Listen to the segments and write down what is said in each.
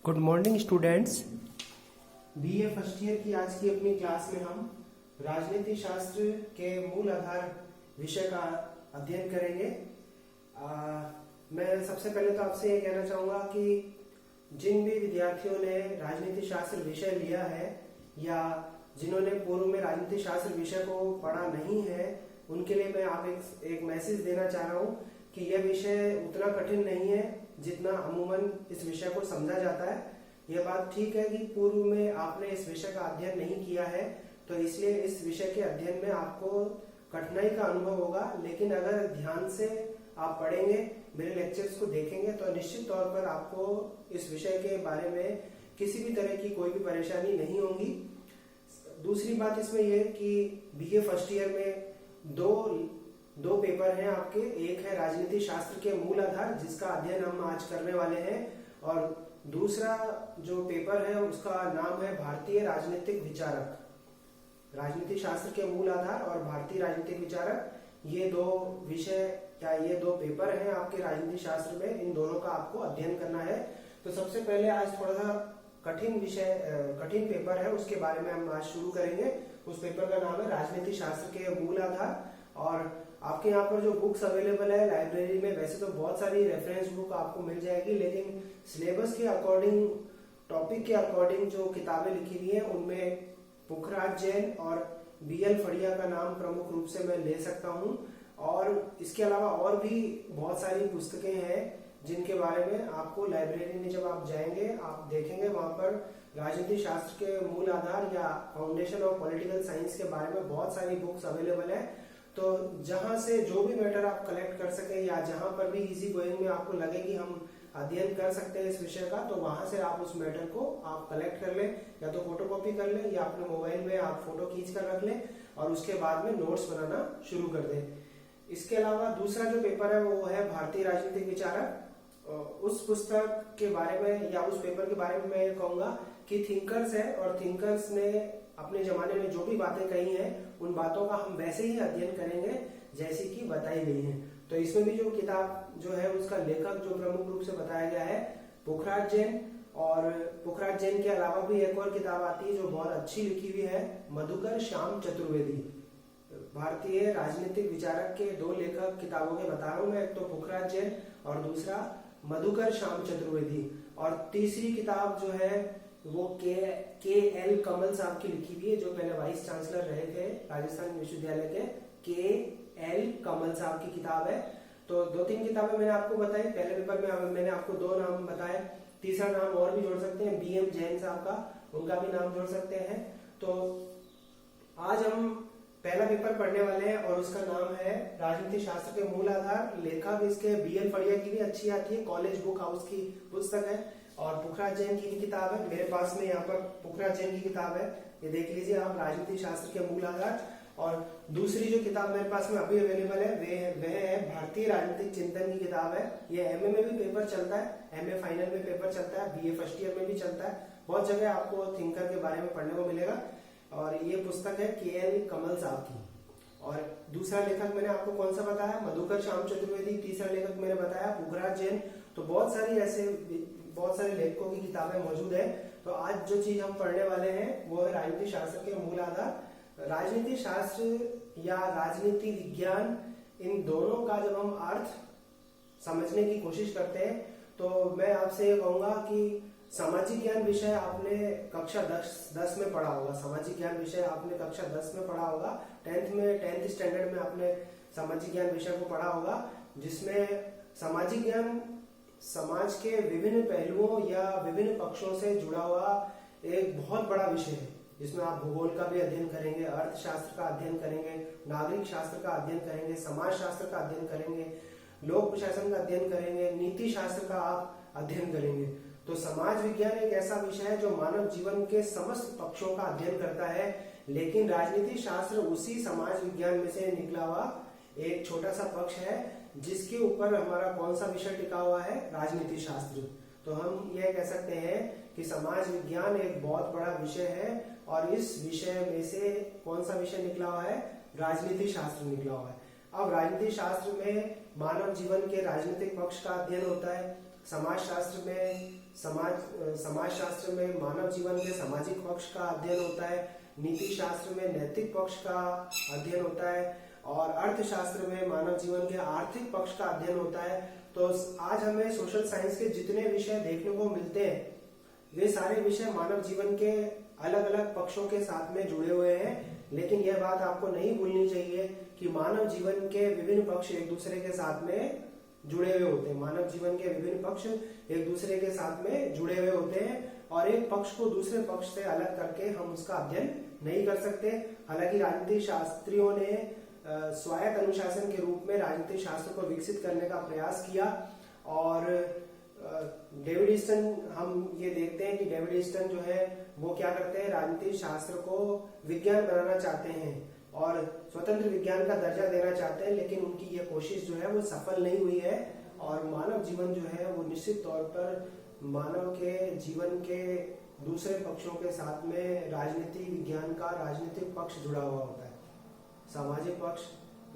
Good morning students. BA first year की आज की अपनी क्लास में हम राजनीति शास्त्र के मूल आधार विषय का अध्ययन करेंगे। मैं सबसे पहले तो आपसे ये कहना चाहूँगा कि जिन भी विद्यार्थियों ने राजनीति शास्त्र विषय लिया है या जिन्होंने पूर्व में राजनीति शास्त्र विषय को पढ़ा नहीं है, उनके लिए मैं आप एक मैसेज देना चाह रहा हूँ कि यह विषय उतना कठिन नहीं है जितना अमूमन इस विषय को समझा जाता है। यह बात ठीक है कि पूर्व में आपने इस विषय का अध्ययन नहीं किया है, तो इसलिए इस विषय के अध्ययन में आपको कठिनाई का अनुभव होगा, लेकिन अगर ध्यान से आप पढ़ेंगे, मेरे लेक्चर्स को देखेंगे, तो निश्चित तौर पर आपको इस विषय के बारे में किसी भी तरह की कोई भी परेशानी नहीं होगी। दूसरी बात इसमें यह कि बीए फर्स्ट ईयर में दो पेपर हैं आपके। एक है राजनीति शास्त्र के मूल आधार, जिसका अध्ययन हम आज करने वाले हैं, और दूसरा जो पेपर है उसका नाम है भारतीय राजनीतिक विचारक। राजनीति शास्त्र के मूल आधार और भारतीय राजनीतिक विचारक, ये दो विषय ये दो पेपर हैं आपके राजनीति शास्त्र में। इन दोनों का आपको अध्ययन करना है। तो सबसे पहले आज थोड़ा सा कठिन पेपर है, उसके बारे में हम आज शुरू करेंगे। उस पेपर का नाम है राजनीति शास्त्र के मूल आधार। और आपके यहाँ पर जो बुक्स अवेलेबल है लाइब्रेरी में, वैसे तो बहुत सारी रेफरेंस बुक आपको मिल जाएगी, लेकिन सिलेबस के अकॉर्डिंग, टॉपिक के अकॉर्डिंग जो किताबें लिखी हुई हैं उनमें पुखराज जैन और बीएल फड़िया का नाम प्रमुख रूप से मैं ले सकता हूँ। और इसके अलावा और भी बहुत सारी पुस्तकें हैं जिनके बारे में आपको लाइब्रेरी में जब आप जाएंगे आप देखेंगे, वहां पर राजनीति शास्त्र के मूल आधार या फाउंडेशन ऑफ पॉलिटिकल साइंस के बारे में बहुत सारी बुक्स अवेलेबल है। तो जहां से जो भी मैटर आप कलेक्ट कर सके या जहां पर भी इजी गोइंग में आपको लगे कि हम अध्ययन कर सकते हैं इस विषय का, तो वहां से आप उस मैटर को आप कलेक्ट कर लें, या तो फोटोकॉपी कर लें या अपने मोबाइल में आप फोटो खींच कर रख लें और उसके बाद में नोट्स बनाना शुरू कर दें। इसके अलावा दूसरा जो पेपर है वो है भारतीय राजनीतिक विचारक। उस पुस्तक के बारे में या उस पेपर के बारे में मैं ये कहूंगा कि थिंकर्स है, और थिंकर्स ने अपने जमाने में जो भी बातें कही हैं उन बातों का हम वैसे ही अध्ययन करेंगे जैसी कि बताई गई हैं। तो इसमें भी जो किताब जो है उसका लेखक जो प्रमुख रूप से बताया गया है पुखराज जैन, और पुखराज जैन के अलावा भी एक और किताब आती है जो बहुत अच्छी लिखी हुई है, मधुकर श्याम चतुर्वेदी। भारतीय राजनीतिक विचारक के दो लेखक किताबों के बता रहा हूं मैं, एक तो पुखराज जैन और दूसरा मधुकर श्याम चतुर्वेदी। और तीसरी किताब जो है वो के एल कमल साहब की लिखी हुई है, जो पहले वाइस चांसलर रहे थे राजस्थान विश्वविद्यालय के एल कमल साहब की किताब है। तो दो तीन किताबें मैंने आपको बताई। पहले पेपर में मैंने आपको दो नाम बताए, तीसरा नाम और भी जोड़ सकते हैं, बीएम जैन साहब का, उनका भी नाम जोड़ सकते हैं। तो आज हम पहला पेपर पढ़ने वाले हैं और उसका नाम है राजनीति शास्त्र के मूल आधार। लेखक इसके बीएल फड़िया की भी अच्छी आती है, कॉलेज बुक हाउस की पुस्तक है, और पुखराज जैन की भी किताब है। मेरे पास में यहाँ पर पुखराज जैन की किताब है, ये देख लीजिए आप, राजनीति शास्त्र के मूल आधार। और दूसरी जो किताब मेरे पास में अभी अवेलेबल है वह है भारतीय राजनीतिक चिंतन की किताब है। ये एमए में भी पेपर चलता है, एमए फाइनल में पेपर चलता है, बीए फर्स्ट ईयर में भी चलता है, बहुत जगह आपको थिंकर के बारे में पढ़ने को मिलेगा। और ये पुस्तक है के एल कमल साहब की। और दूसरा लेखक मैंने आपको कौन सा बताया, मधुकर श्याम चतुर्वेदी। तीसरा लेखक मैंने बताया पुखराज जैन। तो बहुत सारे लेखकों की किताबें मौजूद है। तो आज जो चीज हम पढ़ने वाले हैं वो है राजनीति शास्त्र के मूल आधार। राजनीति शास्त्र या राजनीति विज्ञान, इन दोनों का जब हम अर्थ समझने की कोशिश करते हैं तो मैं आपसे ये कहूंगा कि सामाजिक ज्ञान विषय आपने कक्षा 10 में पढ़ा होगा। सामाजिक ज्ञान विषय आपने कक्षा 10 में पढ़ा होगा। 10th स्टैंडर्ड में आपने सामाजिक ज्ञान विषय को पढ़ा होगा, जिसमें सामाजिक ज्ञान समाज के विभिन्न पहलुओं या विभिन्न पक्षों से जुड़ा हुआ एक बहुत बड़ा विषय है, जिसमें आप भूगोल का भी अध्ययन करेंगे, अर्थशास्त्र का अध्ययन करेंगे, नागरिक शास्त्र का अध्ययन करेंगे, समाज शास्त्र का अध्ययन करेंगे, लोक प्रशासन का अध्ययन करेंगे, नीति शास्त्र का आप अध्ययन करेंगे। तो समाज विज्ञान एक ऐसा विषय है जो मानव जीवन के समस्त पक्षों का अध्ययन करता है, लेकिन राजनीति शास्त्र उसी समाज विज्ञान में से निकला हुआ एक छोटा सा पक्ष है, जिसके ऊपर हमारा कौन सा विषय टिका हुआ है, राजनीति शास्त्र। तो हम यह कह सकते हैं कि समाज विज्ञान एक बहुत बड़ा विषय है, और इस विषय में से कौन सा विषय निकला हुआ है, राजनीति शास्त्र निकला हुआ है। अब राजनीति शास्त्र में मानव जीवन के राजनीतिक पक्ष का अध्ययन होता है, समाज शास्त्र में समाजशास्त्र में मानव जीवन के सामाजिक पक्ष का अध्ययन होता है, नीति शास्त्र में नैतिक पक्ष का अध्ययन होता है और अर्थशास्त्र में मानव जीवन के आर्थिक पक्ष का अध्ययन होता है। तो आज हमें सोशल साइंस के जितने विषय देखने को मिलते हैं वे सारे विषय मानव जीवन के अलग अलग पक्षों के साथ में जुड़े हुए हैं। लेकिन यह बात आपको नहीं भूलनी चाहिए कि मानव जीवन के विभिन्न पक्ष एक दूसरे के साथ में जुड़े हुए होते हैं। मानव जीवन के विभिन्न पक्ष एक दूसरे के साथ में जुड़े हुए होते हैं और एक पक्ष को दूसरे पक्ष से अलग करके हम उसका अध्ययन नहीं कर सकते। हालांकि राजनीति शास्त्रियों ने स्वायत्त अनुशासन के रूप में राजनीतिक शास्त्र को विकसित करने का प्रयास किया और डेविड ईस्टन, हम ये देखते हैं कि डेविड ईस्टन जो है वो क्या करते हैं, राजनीतिक शास्त्र को विज्ञान बनाना चाहते हैं और स्वतंत्र विज्ञान का दर्जा देना चाहते हैं, लेकिन उनकी ये कोशिश जो है वो सफल नहीं हुई है और मानव जीवन जो है वो निश्चित तौर पर मानव के जीवन के दूसरे पक्षों के साथ में राजनीति विज्ञान का राजनीतिक पक्ष जुड़ा हुआ होता है। सामाजिक पक्ष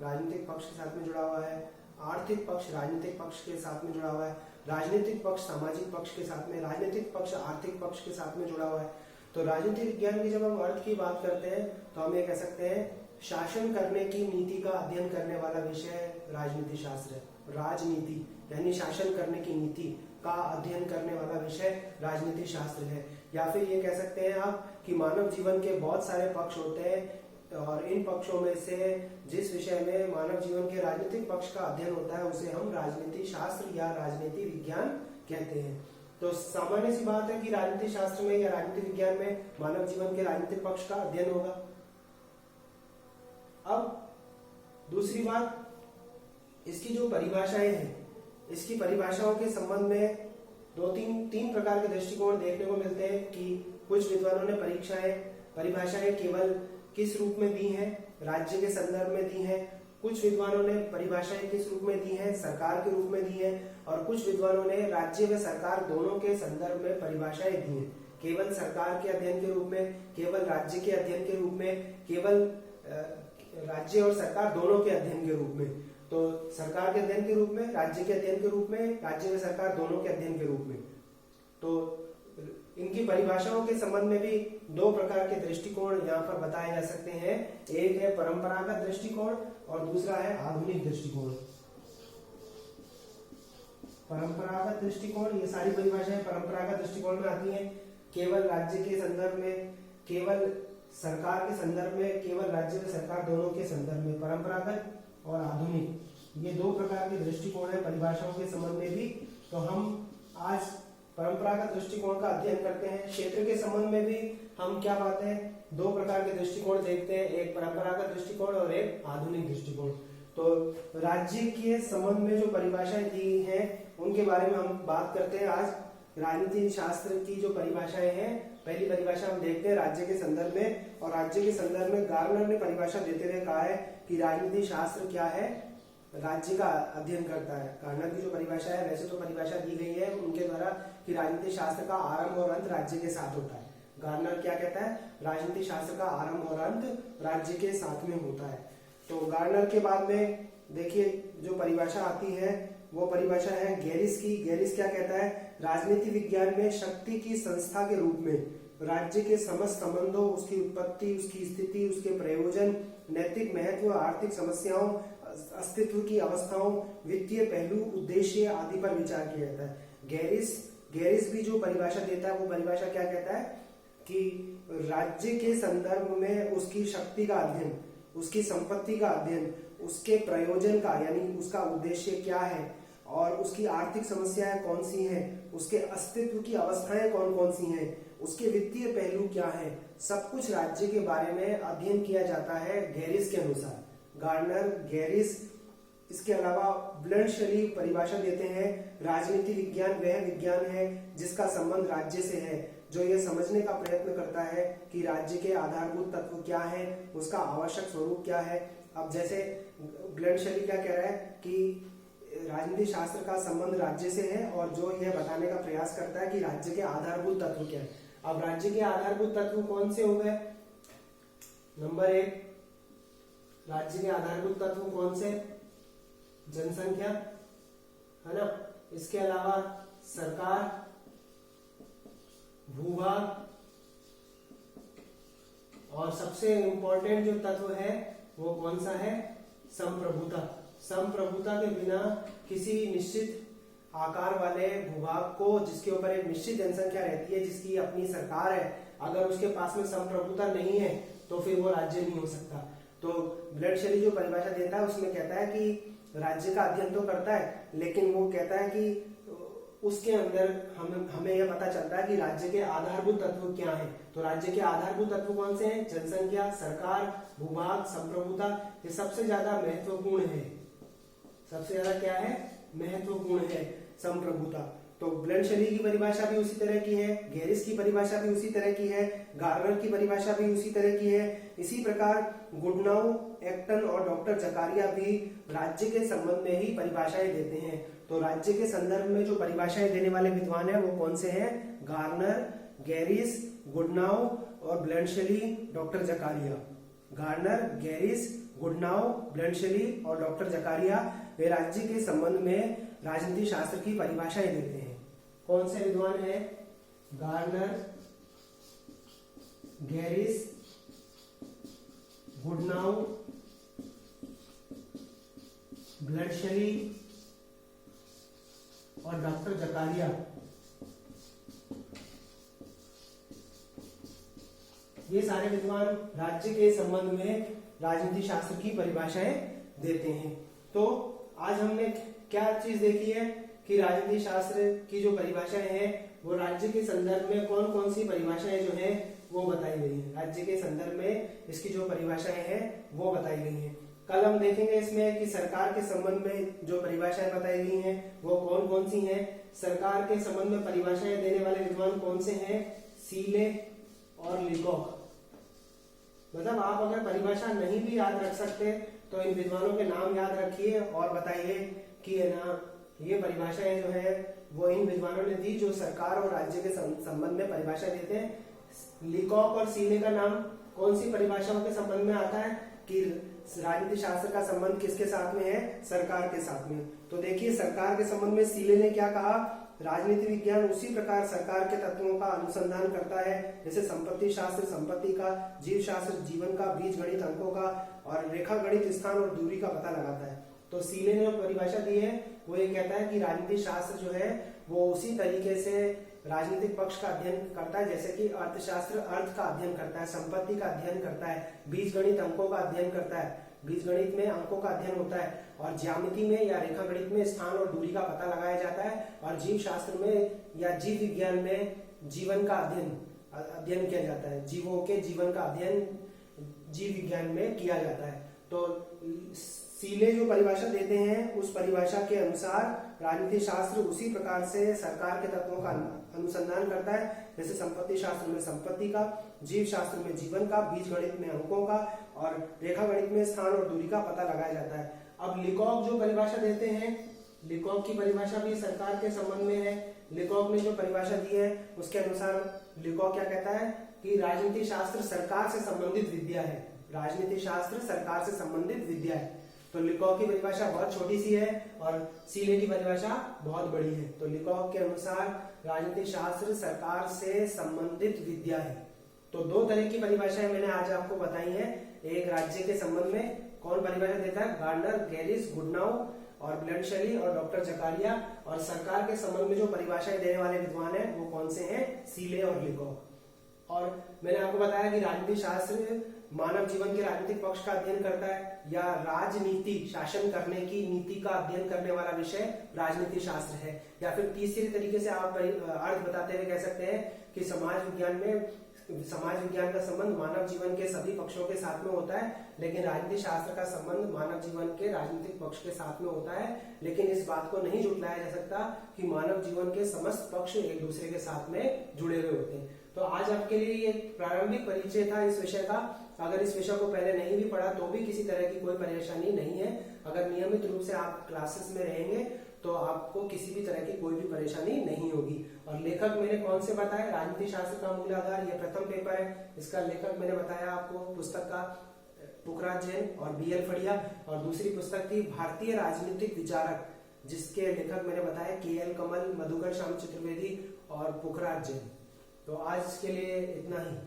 राजनीतिक पक्ष के साथ में जुड़ा हुआ है, आर्थिक पक्ष राजनीतिक पक्ष के साथ में जुड़ा हुआ है, राजनीतिक पक्ष सामाजिक पक्ष के साथ में, राजनीतिक पक्ष आर्थिक पक्ष के साथ में जुड़ा हुआ है। तो राजनीतिक विज्ञान की जब हम अर्थ की बात करते हैं तो हम ये कह सकते हैं शासन करने की नीति का अध्ययन करने वाला विषय राजनीति शास्त्र है। राजनीति यानी शासन करने की नीति का अध्ययन करने वाला विषय राजनीति शास्त्र है। या फिर ये कह सकते हैं आप कि मानव जीवन के बहुत सारे पक्ष होते हैं और इन पक्षों में से जिस विषय में मानव जीवन के राजनीतिक पक्ष का अध्ययन होता है उसे हम राजनीति शास्त्र या राजनीति विज्ञान कहते हैं। तो सामान्य सी बात है कि राजनीति शास्त्र में या राजनीति विज्ञान में मानव जीवन के राजनीतिक पक्ष का अध्ययन होगा। अब दूसरी बात, इसकी जो परिभाषाएं हैं, इसकी परिभाषाओं के संबंध में तीन प्रकार के दृष्टिकोण देखने को मिलते हैं कि कुछ विद्वानों ने परिभाषाएं केवल किस रूप में दी हैं, राज्य के संदर्भ में दी हैं। कुछ विद्वानों ने परिभाषाएं किस रूप में दी हैं, सरकार के रूप में दी हैं। और कुछ विद्वानों ने राज्य व सरकार दोनों के संदर्भ में परिभाषाएं दी हैं, केवल सरकार के अध्ययन के रूप में, केवल राज्य के अध्ययन के रूप में, केवल राज्य और सरकार दोनों के अध्ययन के रूप में। तो सरकार के अध्ययन के रूप में, राज्य के अध्ययन के रूप में, राज्य व सरकार दोनों के अध्ययन के रूप में। तो इनकी परिभाषाओं के संबंध में भी दो प्रकार के दृष्टिकोण यहाँ पर बताए जा सकते हैं। एक है परंपरागत दृष्टिकोण और दूसरा है आधुनिक दृष्टिकोण। परंपरागत दृष्टिकोण, ये सारी परिभाषाएं परंपरागत दृष्टिकोण में आती हैं। केवल राज्य के संदर्भ में, केवल सरकार के संदर्भ में, केवल राज्य व सरकार दोनों के संदर्भ में। परंपरागत और आधुनिक, ये दो प्रकार के दृष्टिकोण है परिभाषाओं के संबंध में भी। तो हम आज परंपरागत दृष्टिकोण का अध्ययन करते हैं। क्षेत्र के संबंध में भी हम क्या पाते हैं, दो प्रकार के दृष्टिकोण देखते हैं, एक परंपरागत दृष्टिकोण और एक आधुनिक दृष्टिकोण। तो राज्य के संबंध में जो परिभाषाएं दी हैं उनके बारे में हम बात करते हैं आज। राजनीति शास्त्र की जो परिभाषाएं हैं, पहली परिभाषा हम देखते हैं राज्य के संदर्भ में। और राज्य के संदर्भ में गार्नर ने परिभाषा देते हुए कहा है कि राजनीति शास्त्र क्या है, राज्य का अध्ययन करता है। गार्नर की जो परिभाषा है, वैसे तो परिभाषा दी गई है उनके द्वारा कि राजनीति शास्त्र का आरंभ और अंत राज्य के साथ होता है। गार्नर क्या कहता है, राजनीति शास्त्र का आरंभ और अंत राज्य के साथ में होता है। तो गार्नर के बाद में देखिए जो परिभाषा आती है वो परिभाषा है गैरिस की। गैरिस क्या कहता है, राजनीति विज्ञान में शक्ति की संस्था के रूप में राज्य के समस्त संबंधों, उसकी उत्पत्ति, उसकी स्थिति, उसके प्रयोजन, नैतिक महत्व, आर्थिक समस्याओं, अस्तित्व की अवस्थाओं, वित्तीय पहलू, उद्देश्य आदि पर विचार किया जाता है। गैरिस भी जो परिभाषा देता है वो परिभाषा क्या कहता है कि राज्य के संदर्भ में उसकी शक्ति का अध्ययन, उसकी संपत्ति का अध्ययन, उसके प्रयोजन का यानी उसका उद्देश्य क्या है और उसकी आर्थिक समस्याएं कौन सी हैं, उसके अस्तित्व की अवस्थाएं कौन कौन सी हैं, उसके वित्तीय पहलू क्या है, सब कुछ राज्य के बारे में अध्ययन किया जाता है गैरिस के अनुसार। गार्नर, गैरिस, इसके अलावा ब्लंशली परिभाषा देते हैं राजनीति विज्ञान वह विज्ञान है जिसका संबंध राज्य से है, जो यह समझने का प्रयत्न करता है कि राज्य के आधारभूत तत्व क्या है, उसका आवश्यक स्वरूप क्या है। अब जैसे ब्लंशली क्या कह रहा है कि राजनीति शास्त्र का संबंध राज्य से है और जो यह बताने का प्रयास करता है कि राज्य के आधारभूत तत्व क्या है। अब राज्य के आधारभूत तत्व कौन से हो गए, नंबर 1 राज्य के आधारभूत तत्व कौन से, जनसंख्या है ना, इसके अलावा सरकार, सबसे इम्पोर्टेंट जो तत्व है वो कौन सा है? संप्रभुता। संप्रभुता के बिना किसी निश्चित आकार वाले भूभाग को, जिसके ऊपर एक निश्चित जनसंख्या रहती है, जिसकी अपनी सरकार है, अगर उसके पास में संप्रभुता नहीं है तो फिर वो राज्य नहीं हो सकता। तो ब्लड शेली जो परिभाषा देता है उसमें कहता है कि राज्य का अध्ययन तो करता है, लेकिन वो कहता है कि उसके अंदर हमें यह पता चलता है कि राज्य के आधारभूत तत्व क्या हैं। तो राज्य के आधारभूत तत्व कौन से हैं? जनसंख्या, सरकार, भूभाग, संप्रभुता। ये सबसे ज्यादा महत्वपूर्ण है। सबसे ज्यादा क्या है? महत्वपूर्ण है संप्रभुता। तो ब्लड शेली की परिभाषा भी उसी तरह की है, गैरिस की परिभाषा भी उसी तरह की है, गार्नर की परिभाषा भी उसी तरह की है। इसी प्रकार गुडनाउ, एक्टन और डॉक्टर जकारिया भी राज्य के संबंध में ही परिभाषाएं देते हैं। तो राज्य के संदर्भ में जो परिभाषाएं देने वाले विद्वान हैं वो कौन से हैं? गार्नर, गैरिस, गुडनाउ और Bluntschli, doctor Zakaria. Garner, Garris, Goodnow, Bluntschli और डॉक्टर जकारिया वे राज्य के संबंध में राजनीति शास्त्र की परिभाषाएं देते हैं। कौन से विद्वान हैं? Garner, Garris, Goodnow, Bluntschli और डॉक्टर जकारिया। ये सारे विद्वान राज्य के संबंध में राजनीति शास्त्र की परिभाषाएं देते हैं। तो आज हमने क्या चीज देखी है कि राजनीति शास्त्र की जो परिभाषाएं हैं वो राज्य के संदर्भ में कौन कौन सी परिभाषाएं जो है वो बताई गई है। राज्य के संदर्भ में इसकी जो परिभाषाएं हैं वो बताई गई हैं। कल हम देखेंगे इसमें कि सरकार के संबंध में जो परिभाषाएं बताई गई हैं वो कौन कौन सी हैं। सरकार के संबंध में परिभाषाएं देने वाले विद्वान कौन से हैं? सीले और लिकॉक। मतलब आप अगर परिभाषा नहीं भी याद रख सकते तो इन विद्वानों के नाम याद रखिए और बताइए कि है ना ये परिभाषाएं जो है वो इन विद्वानों ने दी जो सरकार और राज्य के संबंध में परिभाषा देते हैं। लिकॉक और सीले का नाम कौन सी परिभाषाओं के संबंध में आता है कि राजनीति शास्त्र का संबंध किसके साथ में है? सरकार के साथ में। तो देखिए सरकार के संबंध में सीले ने क्या कहा? राजनीति विज्ञान उसी प्रकार सरकार के तत्वों का अनुसंधान करता है जैसे संपत्ति शास्त्र संपत्ति का, जीव शास्त्र जीवन का, बीज गणित अंकों का और रेखा गणित स्थान और दूरी का पता लगाता है। तो सीले ने परिभाषा दी है वो ये कहता है कि राजनीति शास्त्र जो है वो उसी तरीके से राजनीतिक पक्ष का अध्ययन करता है जैसे कि अर्थशास्त्र अर्थ का अध्ययन करता है, संपत्ति का अध्ययन करता है, बीज गणित अंकों का अध्ययन करता है, बीज गणित में अंकों का अध्ययन होता है और ज्यामिति में या रेखा गणित में स्थान और दूरी का पता लगाया जाता है और जीव शास्त्र में या जीव विज्ञान में जीवन का अध्ययन किया जाता है। जीवों के जीवन का अध्ययन जीव विज्ञान में किया जाता है। तो सीले जो परिभाषा देते हैं उस परिभाषा के अनुसार राजनीति शास्त्र उसी प्रकार से सरकार के तत्वों का अनुसंधान करता है जैसे संपत्ति शास्त्र में संपत्ति का, जीव शास्त्र में जीवन का, बीज गणित में अंकों का और रेखा गणित में स्थान और दूरी का पता लगाया जाता है। अब लिकॉक जो परिभाषा देते हैं, लिकॉक की परिभाषा भी सरकार के संबंध में है। लिकॉक ने जो परिभाषा दी है उसके अनुसार लिकॉक क्या कहता है कि राजनीति शास्त्र सरकार से संबंधित विद्या है। राजनीति शास्त्र सरकार से संबंधित विद्या है। तो लिकॉक की परिभाषा बहुत छोटी सी है और सीले की परिभाषा बहुत बड़ी है। तो लिकॉक के अनुसार राजनीति शास्त्र सरकार से संबंधित विद्या है। तो दो तरह की परिभाषाएं मैंने आज आपको बताई हैं। एक राज्य के संबंध में कौन परिभाषा देता है? गार्नर, गैरिस, गुडनाउ और ब्लड शेली और डॉक्टर जकारिया। और सरकार के संबंध में जो परिभाषाएं देने वाले विद्वान हैं वो कौन से हैं? सीले और लिकॉक। और मैंने आपको बताया कि राजनीति शास्त्र मानव जीवन के राजनीतिक पक्ष का अध्ययन करता है या राजनीति शासन करने की नीति का अध्ययन करने वाला विषय राजनीति शास्त्र है। या फिर तीसरी तरीके से आप अर्थ बताते हुए कह सकते हैं कि समाज विज्ञान का संबंध मानव जीवन के सभी पक्षों के साथ में होता है, लेकिन राजनीति शास्त्र का संबंध मानव जीवन के राजनीतिक पक्ष के साथ में होता है। लेकिन इस बात को नहीं झुठलाया जा सकता कि मानव जीवन के समस्त पक्ष एक दूसरे के साथ में जुड़े हुए होते हैं। तो आज आपके लिए एक प्रारंभिक परिचय था इस विषय का। अगर इस विषय को पहले नहीं भी पढ़ा तो भी किसी तरह की कोई परेशानी नहीं है। अगर नियमित रूप से आप क्लासेस में रहेंगे तो आपको किसी भी तरह की कोई भी परेशानी नहीं होगी। और लेखक मैंने कौन से बताए? राजनीति शास्त्र का मूल आधार, ये प्रथम पेपर है। इसका लेखक मैंने बताया आपको पुस्तक का पुखराज जैन और BL फड़िया। और दूसरी पुस्तक थी भारतीय राजनीतिक विचारक, जिसके लेखक मैंने बताया KL कमल, मधुकर श्याम चतुर्वेदी और पुखराज जैन। तो आज के लिए इतना ही।